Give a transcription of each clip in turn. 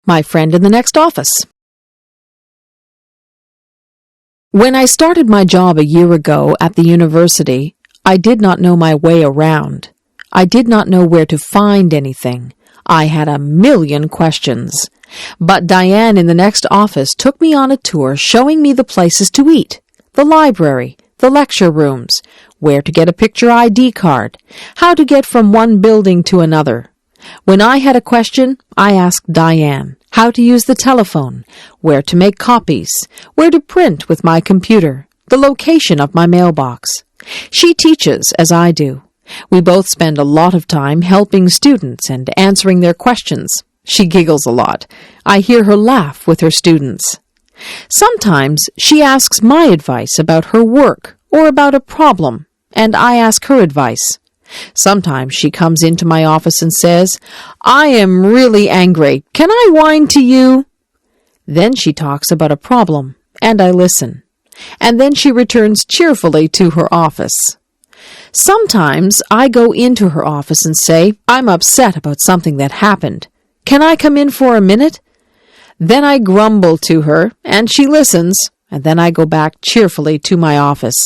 My friend in the next office. When I started my job a year ago at the university, I did not know my way around. I did not know where to find anything. I had a million questions. But Diane in the next office took me on a tour showing me the places to eat, the library, the lecture rooms, where to get a picture ID card, how to get from one building to another. When I had a question, I asked Diane how to use the telephone, where to make copies, where to print with my computer, the location of my mailbox. She teaches as I do. We both spend a lot of time helping students and answering their questions. She giggles a lot. I hear her laugh with her students. Sometimes she asks my advice about her work or about a problem, and I ask her advice. Sometimes she comes into my office and says, "I am really angry. Can I whine to you?" Then she talks about a problem, and I listen. And then she returns cheerfully to her office. Sometimes I go into her office and say, "I'm upset about something that happened. Can I come in for a minute?" Then I grumble to her, and she listens, and then I go back cheerfully to my office.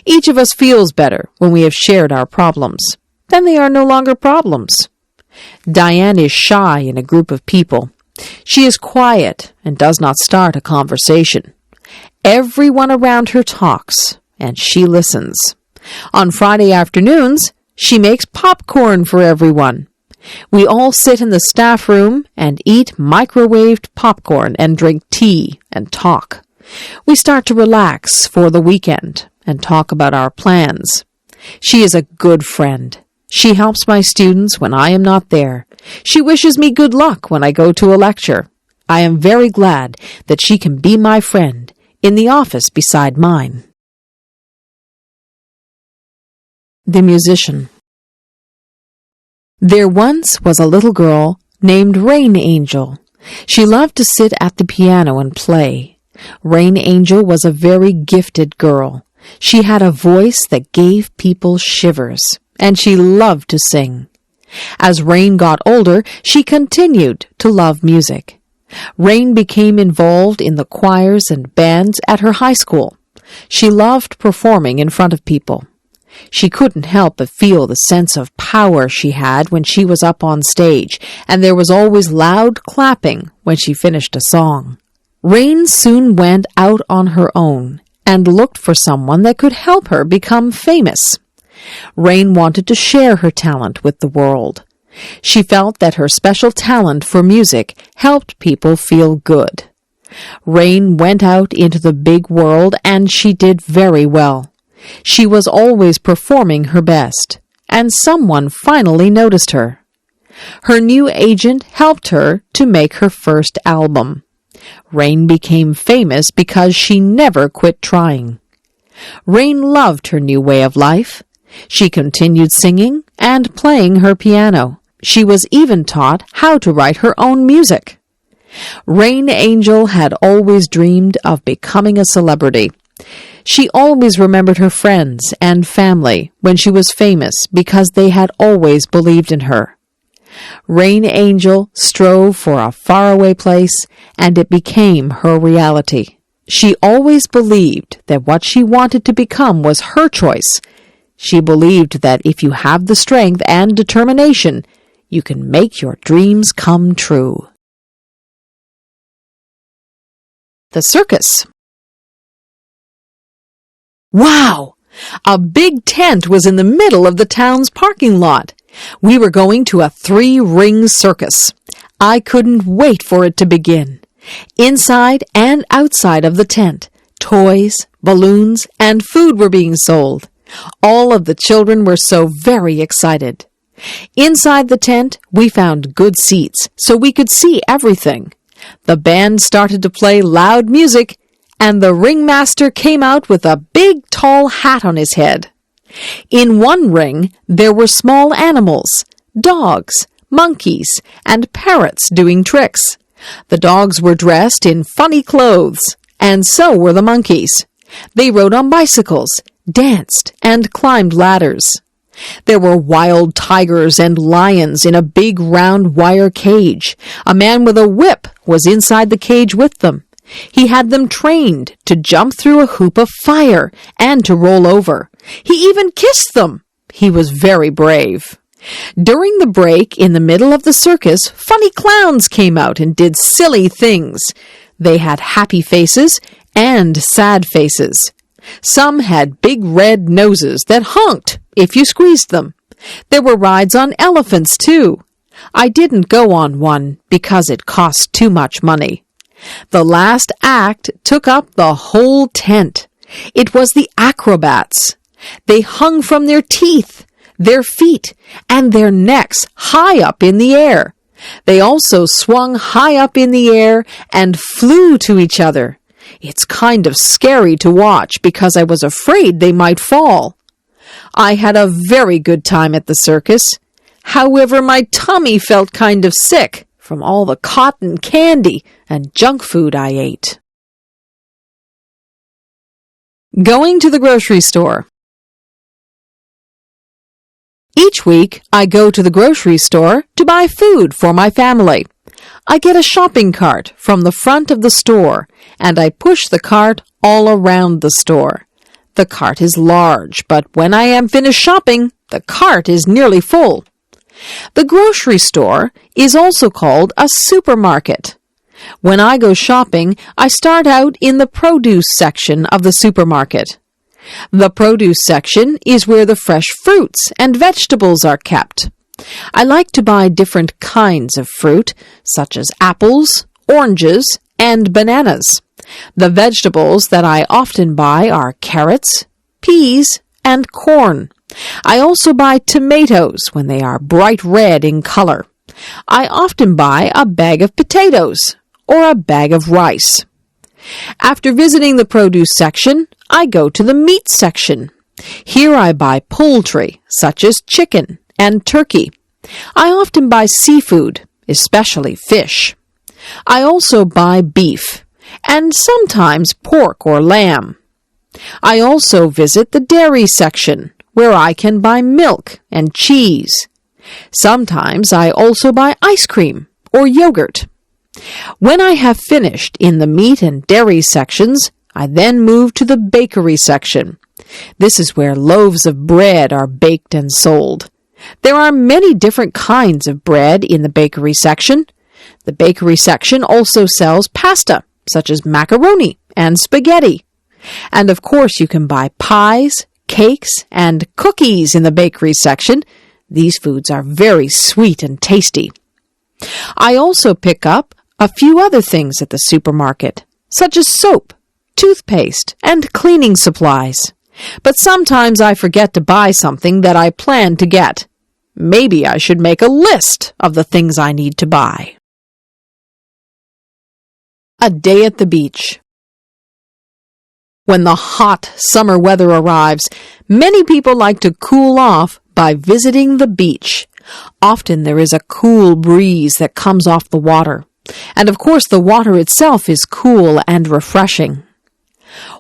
Each of us feels better when we have shared our problems. Then they are no longer problems. Diane is shy in a group of people. She is quiet and does not start a conversation. Everyone around her talks, and she listens. On Friday afternoons, she makes popcorn for everyone. We all sit in the staff room and eat microwaved popcorn and drink tea and talk. We start to relax for the weekend and talk about our plans. She is a good friend. She helps my students when I am not there. She wishes me good luck when I go to a lecture. I am very glad that she can be my friend in the office beside mine. The musician. There once was a little girl named Rain Angel. She loved to sit at the piano and play. Rain Angel was a very gifted girl. She had a voice that gave people shivers, and she loved to sing. As Rain got older, she continued to love music. Rain became involved in the choirs and bands at her high school. She loved performing in front of people. She couldn't help but feel the sense of power she had when she was up on stage, and there was always loud clapping when she finished a song. Rain soon went out on her own and looked for someone that could help her become famous. Rain wanted to share her talent with the world. She felt that her special talent for music helped people feel good. Rain went out into the big world, and she did very well. She was always performing her best, and someone finally noticed her. Her new agent helped her to make her first album. Rain became famous because she never quit trying. Rain loved her new way of life. She continued singing and playing her piano. She was even taught how to write her own music. Rain Angel had always dreamed of becoming a celebrity. She always remembered her friends and family when she was famous because they had always believed in her. Rain Angel strove for a faraway place, and it became her reality. She always believed that what she wanted to become was her choice. She believed that if you have the strength and determination, you can make your dreams come true. The circus. Wow! A big tent was in the middle of the town's parking lot. We were going to a 3-ring circus. I couldn't wait for it to begin. Inside and outside of the tent, toys, balloons, and food were being sold. All of the children were so very excited. Inside the tent, we found good seats so we could see everything. The band started to play loud music, and the ringmaster came out with a big tall hat on his head. In one ring, there were small animals, dogs, monkeys, and parrots doing tricks. The dogs were dressed in funny clothes, and so were the monkeys. They rode on bicycles, danced, and climbed ladders. There were wild tigers and lions in a big round wire cage. A man with a whip was inside the cage with them. He had them trained to jump through a hoop of fire and to roll over. He even kissed them. He was very brave. During the break in the middle of the circus, funny clowns came out and did silly things. They had happy faces and sad faces. Some had big red noses that honked if you squeezed them. There were rides on elephants, too. I didn't go on one because it cost too much money. The last act took up the whole tent. It was the acrobats. They hung from their teeth, their feet, and their necks high up in the air. They also swung high up in the air and flew to each other. It's kind of scary to watch because I was afraid they might fall. I had a very good time at the circus. However, my tummy felt kind of sick from all the cotton candy and junk food I ate. Going to the grocery store. Each week, I go to the grocery store to buy food for my family. I get a shopping cart from the front of the store, and I push the cart all around the store. The cart is large, but when I am finished shopping, the cart is nearly full. The grocery store is also called a supermarket. When I go shopping, I start out in the produce section of the supermarket. The produce section is where the fresh fruits and vegetables are kept. I like to buy different kinds of fruit, such as apples, oranges, and bananas. The vegetables that I often buy are carrots, peas, and corn. I also buy tomatoes when they are bright red in color. I often buy a bag of potatoes or a bag of rice. After visiting the produce section, I go to the meat section. Here I buy poultry, such as chicken and turkey. I often buy seafood, especially fish. I also buy beef, and sometimes pork or lamb. I also visit the dairy section, where I can buy milk and cheese. Sometimes I also buy ice cream or yogurt. When I have finished in the meat and dairy sections, I then move to the bakery section. This is where loaves of bread are baked and sold. There are many different kinds of bread in the bakery section. The bakery section also sells pasta, such as macaroni and spaghetti. And of course you can buy pies, cakes, and cookies in the bakery section. These foods are very sweet and tasty. I also pick up a few other things at the supermarket, such as soap, toothpaste, and cleaning supplies. But sometimes I forget to buy something that I plan to get. Maybe I should make a list of the things I need to buy. A day at the beach. When the hot summer weather arrives, many people like to cool off by visiting the beach. Often there is a cool breeze that comes off the water. And of course the water itself is cool and refreshing.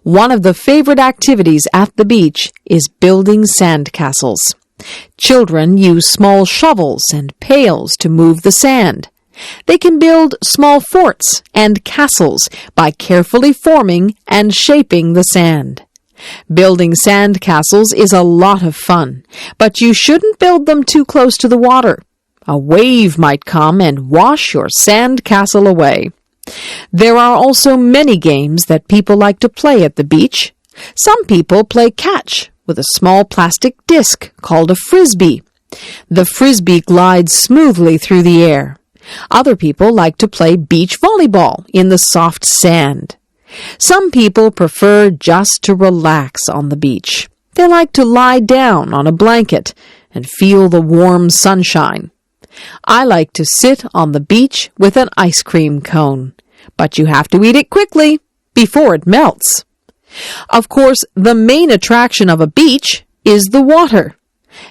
One of the favorite activities at the beach is building sandcastles. Children use small shovels and pails to move the sand. They can build small forts and castles by carefully forming and shaping the sand. Building sandcastles is a lot of fun, but you shouldn't build them too close to the water. A wave might come and wash your sandcastle away. There are also many games that people like to play at the beach. Some people play catch with a small plastic disc called a frisbee. The frisbee glides smoothly through the air. Other people like to play beach volleyball in the soft sand. Some people prefer just to relax on the beach. They like to lie down on a blanket and feel the warm sunshine. I like to sit on the beach with an ice cream cone, but you have to eat it quickly before it melts. Of course, the main attraction of a beach is the water.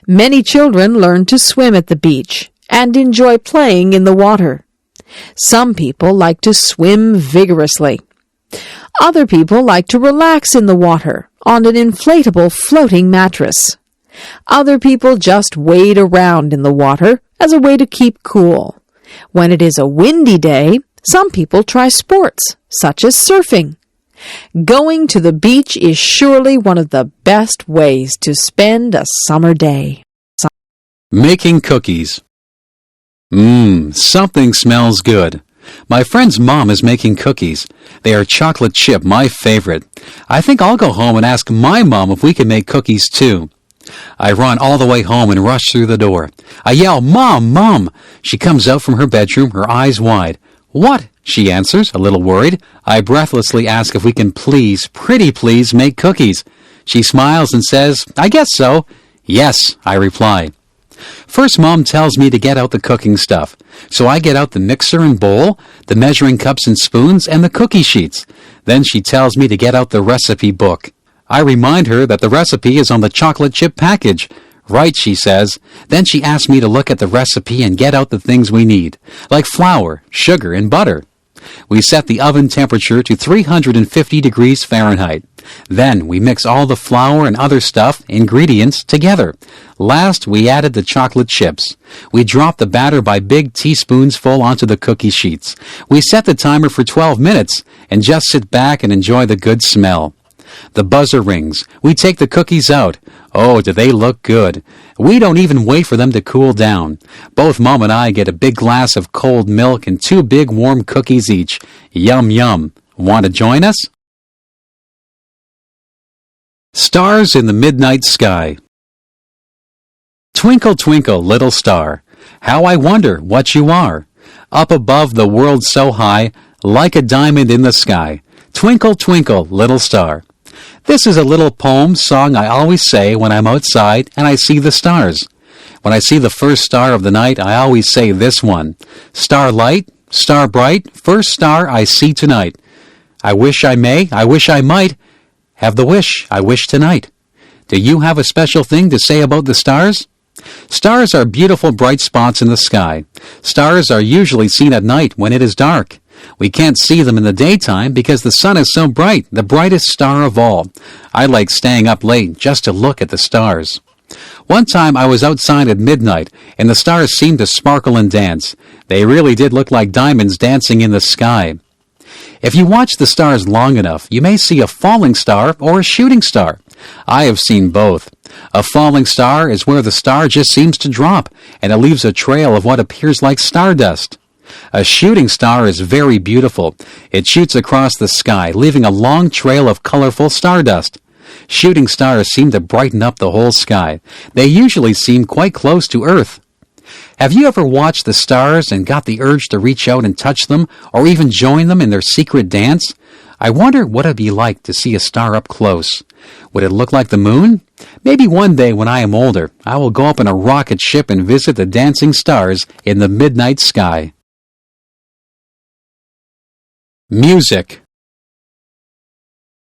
Many children learn to swim at the beach and enjoy playing in the water. Some people like to swim vigorously. Other people like to relax in the water on an inflatable floating mattress. Other people just wade around in the water as a way to keep cool. When it is a windy day, some people try sports, such as surfing. Going to the beach is surely one of the best ways to spend a summer day. Making cookies. Something smells good. My friend's mom is making cookies. They are chocolate chip, my favorite. I think I'll go home and ask my mom if we can make cookies too. I run all the way home and rush through the door. I yell, "Mom, Mom!" She comes out from her bedroom, her eyes wide. "What?" she answers, a little worried. I breathlessly ask if we can please, pretty please, make cookies. She smiles and says, "I guess so." "Yes," I reply. First, Mom tells me to get out the cooking stuff. So I get out the mixer and bowl, the measuring cups and spoons, and the cookie sheets. Then she tells me to get out the recipe book. I remind her that the recipe is on the chocolate chip package. "Right," she says. Then she asks me to look at the recipe and get out the things we need, like flour, sugar, and butter. We set the oven temperature to 350 degrees Fahrenheit. Then we mix all the flour and other ingredients together. Last, we added the chocolate chips. We drop the batter by big teaspoons full onto the cookie sheets. We set the timer for 12 minutes and just sit back and enjoy the good smell. The buzzer rings. We take the cookies out. Oh, do they look good. We don't even wait for them to cool down. Both Mom and I get a big glass of cold milk and 2 big warm cookies each. Yum, yum. Want to join us? Stars in the Midnight Sky. Twinkle, twinkle, little star, how I wonder what you are. Up above the world so high, like a diamond in the sky. Twinkle, twinkle, little star. This is a little poem song I always say when I'm outside and I see the stars. When I see the first star of the night, I always say this one. Starlight, star bright, first star I see tonight. I wish I may, I wish I might, have the wish I wish tonight. Do you have a special thing to say about the stars? Stars are beautiful bright spots in the sky. Stars are usually seen at night when it is dark. We can't see them in the daytime because the sun is so bright, the brightest star of all. I like staying up late just to look at the stars. One time I was outside at midnight, and the stars seemed to sparkle and dance. They really did look like diamonds dancing in the sky. If you watch the stars long enough, you may see a falling star or a shooting star. I have seen both. A falling star is where the star just seems to drop, and it leaves a trail of what appears like stardust. A shooting star is very beautiful. It shoots across the sky, leaving a long trail of colorful stardust. Shooting stars seem to brighten up the whole sky. They usually seem quite close to Earth. Have you ever watched the stars and got the urge to reach out and touch them, or even join them in their secret dance? I wonder what it'd be like to see a star up close. Would it look like the moon? Maybe one day when I am older, I will go up in a rocket ship and visit the dancing stars in the midnight sky. Music.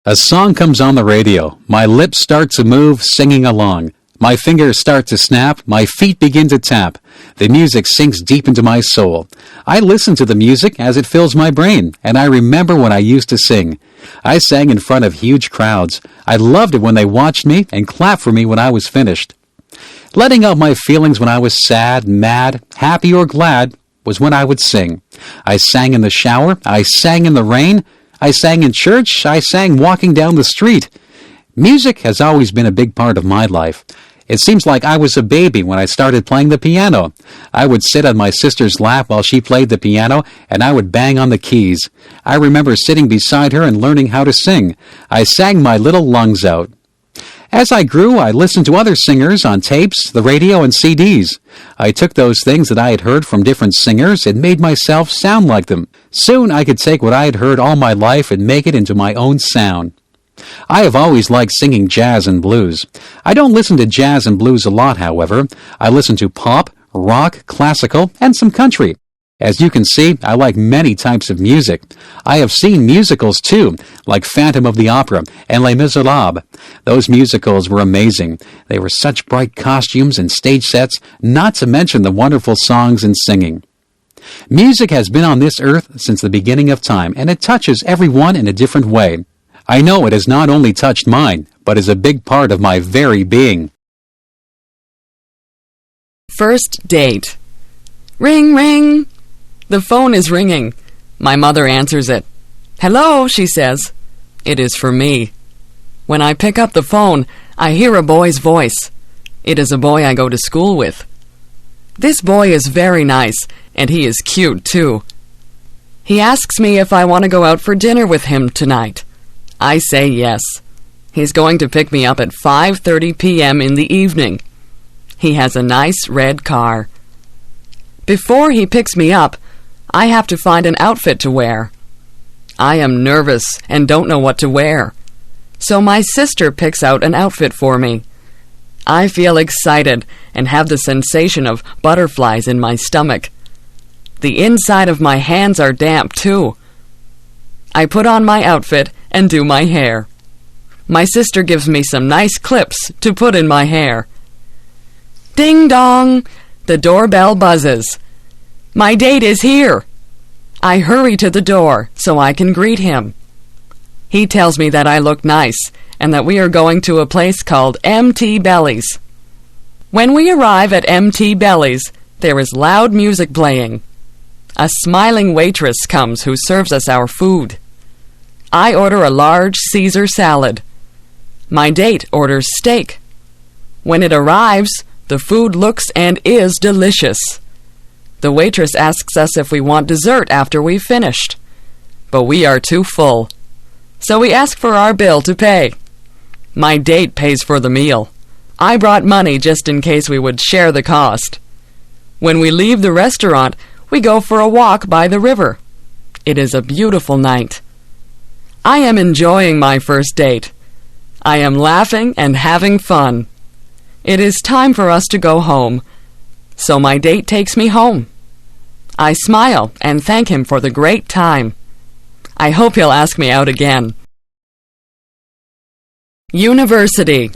A song comes on the radio. My lips start to move, singing along. My fingers start to snap. My feet begin to tap. The music sinks deep into my soul. I listen to the music as it fills my brain, and I remember when I used to sing. I sang in front of huge crowds. I loved it when they watched me and clapped for me when I was finished. Letting out my feelings when I was sad, mad, happy, or glad was when I would sing. I sang in the shower. I sang in the rain. I sang in church. I sang walking down the street. Music has always been a big part of my life. It seems like I was a baby when I started playing the piano. I would sit on my sister's lap while she played the piano, and I would bang on the keys. I remember sitting beside her and learning how to sing. I sang my little lungs out. As I grew, I listened to other singers on tapes, the radio, and CDs. I took those things that I had heard from different singers and made myself sound like them. Soon I could take what I had heard all my life and make it into my own sound. I have always liked singing jazz and blues. I don't listen to jazz and blues a lot, however. I listen to pop, rock, classical, and some country. As you can see, I like many types of music. I have seen musicals too, like Phantom of the Opera and Les Miserables. Those musicals were amazing. They were such bright costumes and stage sets, not to mention the wonderful songs and singing. Music has been on this earth since the beginning of time, and it touches everyone in a different way. I know it has not only touched mine, but is a big part of my very being. First date. Ring, ring. The phone is ringing. My mother answers it. Hello, she says. It is for me. When I pick up the phone, I hear a boy's voice. It is a boy I go to school with. This boy is very nice, and he is cute, too. He asks me if I want to go out for dinner with him tonight. I say yes. He's going to pick me up at 5:30 p.m. in the evening. He has a nice red car. Before he picks me up, I have to find an outfit to wear. I am nervous and don't know what to wear. So my sister picks out an outfit for me. I feel excited and have the sensation of butterflies in my stomach. The inside of my hands are damp, too. I put on my outfit and do my hair. My sister gives me some nice clips to put in my hair. Ding dong! The doorbell buzzes. My date is here. I hurry to the door so I can greet him. He tells me that I look nice and that we are going to a place called MT Belly's. When we arrive at MT Belly's, there is loud music playing. A smiling waitress comes who serves us our food. I order a large Caesar salad. My date orders steak. When it arrives, the food looks and is delicious. The waitress asks us if we want dessert after we've finished. But we are too full. So we ask for our bill to pay. My date pays for the meal. I brought money just in case we would share the cost. When we leave the restaurant, we go for a walk by the river. It is a beautiful night. I am enjoying my first date. I am laughing and having fun. It is time for us to go home. So my date takes me home. I smile and thank him for the great time. I hope he'll ask me out again. University.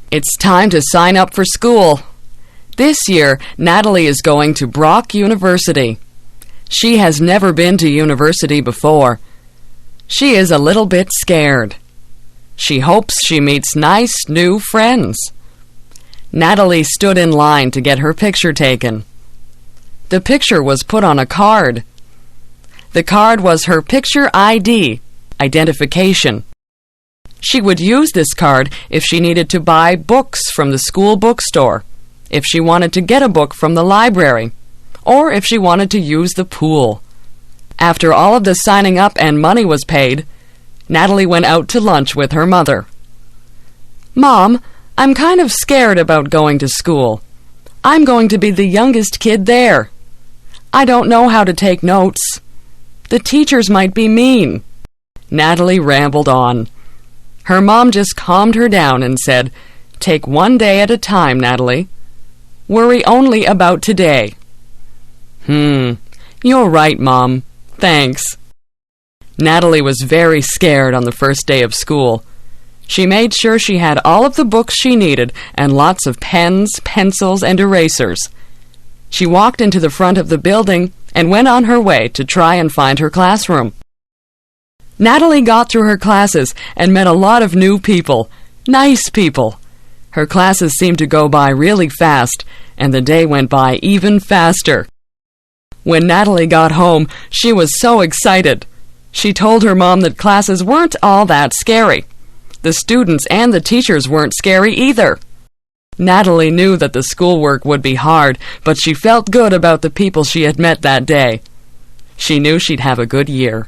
It's time to sign up for school. This year, Natalie is going to Brock University. She has never been to university before. She is a little bit scared. She hopes she meets nice new friends. Natalie stood in line to get her picture taken. The picture was put on a card. The card was her picture ID, identification. She would use this card if she needed to buy books from the school bookstore, if she wanted to get a book from the library, or if she wanted to use the pool. After all of the signing up and money was paid, Natalie went out to lunch with her mother. Mom, I'm kind of scared about going to school. I'm going to be the youngest kid there. I don't know how to take notes. The teachers might be mean. Natalie rambled on. Her mom just calmed her down and said, Take one day at a time, Natalie. Worry only about today. You're right, Mom. Thanks. Natalie was very scared on the first day of school. She made sure she had all of the books she needed and lots of pens, pencils, and erasers. She walked into the front of the building and went on her way to try and find her classroom. Natalie got through her classes and met a lot of new people, nice people. Her classes seemed to go by really fast, and the day went by even faster. When Natalie got home, she was so excited. She told her mom that classes weren't all that scary. The students and the teachers weren't scary either. Natalie knew that the schoolwork would be hard, but she felt good about the people she had met that day. She knew she'd have a good year.